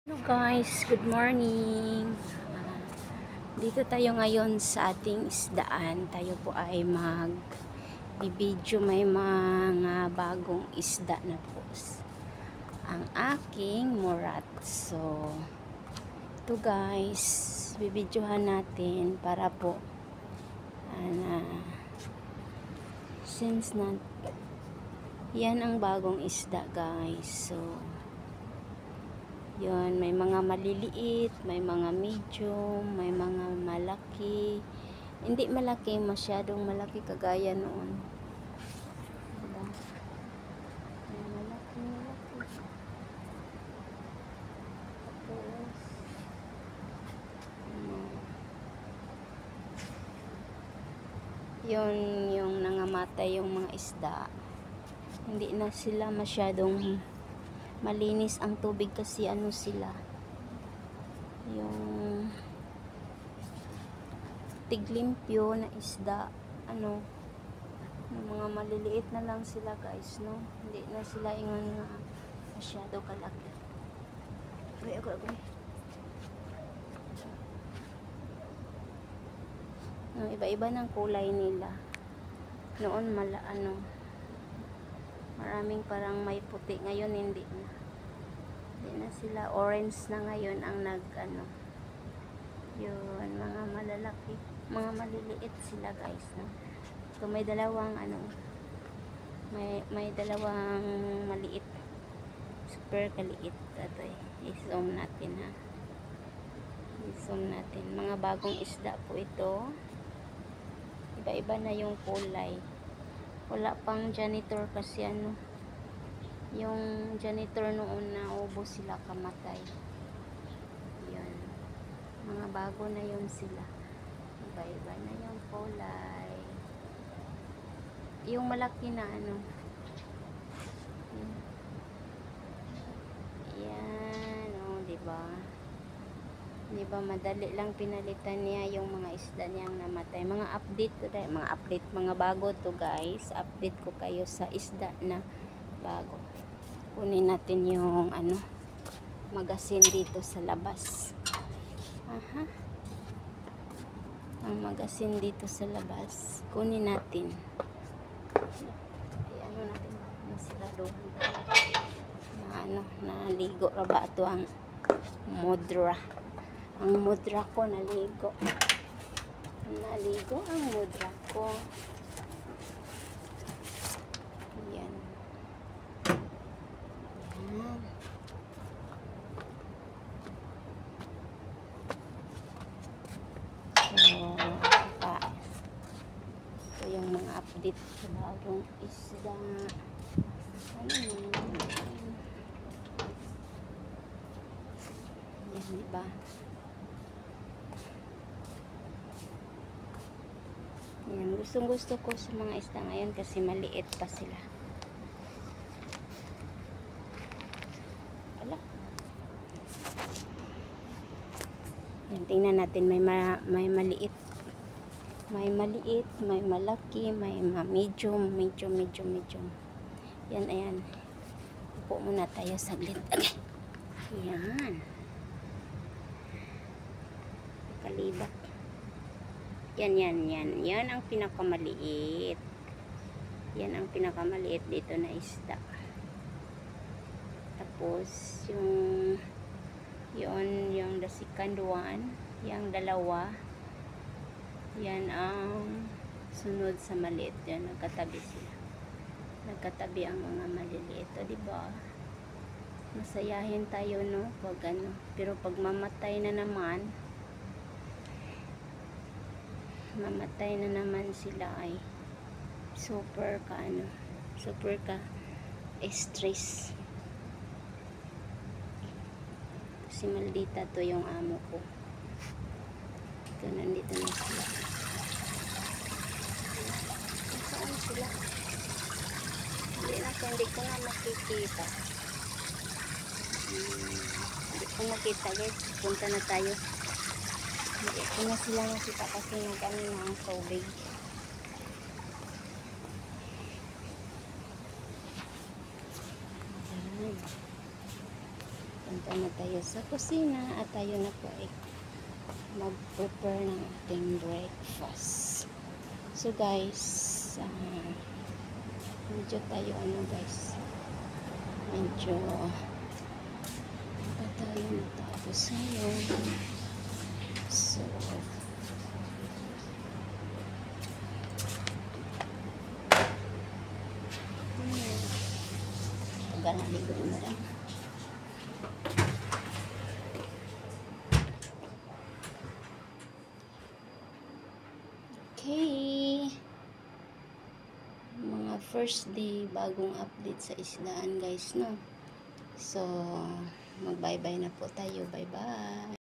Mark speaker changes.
Speaker 1: Hello guys, good morning. Dito tayo ngayon sa ating isdaan. Tayo po ay mag-video, may mga bagong isda na po. Ang aking murat. So, ito guys, bibidyohan natin para po since na yan ang bagong isda guys. So, yun, may mga maliliit, may mga medium, may mga malaki. Hindi malaki, masyadong malaki kagaya noon. Diba? May malaki. Tapos, yun, yung nangamatay yung mga isda. Hindi na sila masyadong malinis ang tubig kasi ano sila, yung tiglimpyo na isda, ano, yung mga maliliit na lang sila guys, no? Hindi na sila yung masyado kalaki. Ako. Iba-iba ng kulay nila. Noon maraming parang may puti, ngayon hindi na sila. Orange na ngayon ang yun, mga malalaki, mga maliliit sila guys, no? So may dalawang may dalawang maliit, super kaliit. Ito i-zoom natin mga bagong isda po ito. Iba-iba na yung kulay. Wala pang janitor kasi yung janitor noon na ubos sila, kamatay. Yun, mga bago na yun sila. Iba-iba na yung kulay. Yung malaki na yan, diba madali lang pinalitan niya yung mga isda niyang namatay. Mga update, mga bago to guys. Update ko kayo sa isda na bago. Kunin natin yung magasin dito sa labas. Ang magasin dito sa labas, kunin natin. Natin masiraduhan na naligo ra ba ito ang mudra. Ang mudra ko naligo ang mudra ko. Yan. So, ito yung mga update sa bagong isda. Yan, diba? Yan, gustong-gusto ko sa mga isda ngayon kasi maliit pa sila. Yan, tingnan natin, may maliit, may malaki, may medium. Yan, ayan. Upo muna tayo saglit. Okay. Yan. Kalibak. Yan ang pinakamaliit. Yan ang pinakamaliit dito na isda. Tapos yung the second one, yung dalawa, yan ang sunod sa maliit. Yan, nagkatabi sila. Nagkatabi ang mga maliliit. O, diba? Masayahin tayo, no? Pero pag mamatay na naman sila, ay super ka stress. Si Maldita to yung amo ko. Ito, nandito na sila. Saan sila? Hindi ko na makikita. Hindi ko makita guys. Punta na tayo. Hindi ko na sila makita kasi nag-ano na ang tubig. Punta Punta na tayo sa kusina at tayo na po ay mag-prepare ng ating breakfast. So guys, medyo tayo guys, medyo tayo matapos ngayon. So pagaligo na lang. Okay, mga first day bagong update sa isdaan guys, no? So mag bye bye na po tayo. Bye bye.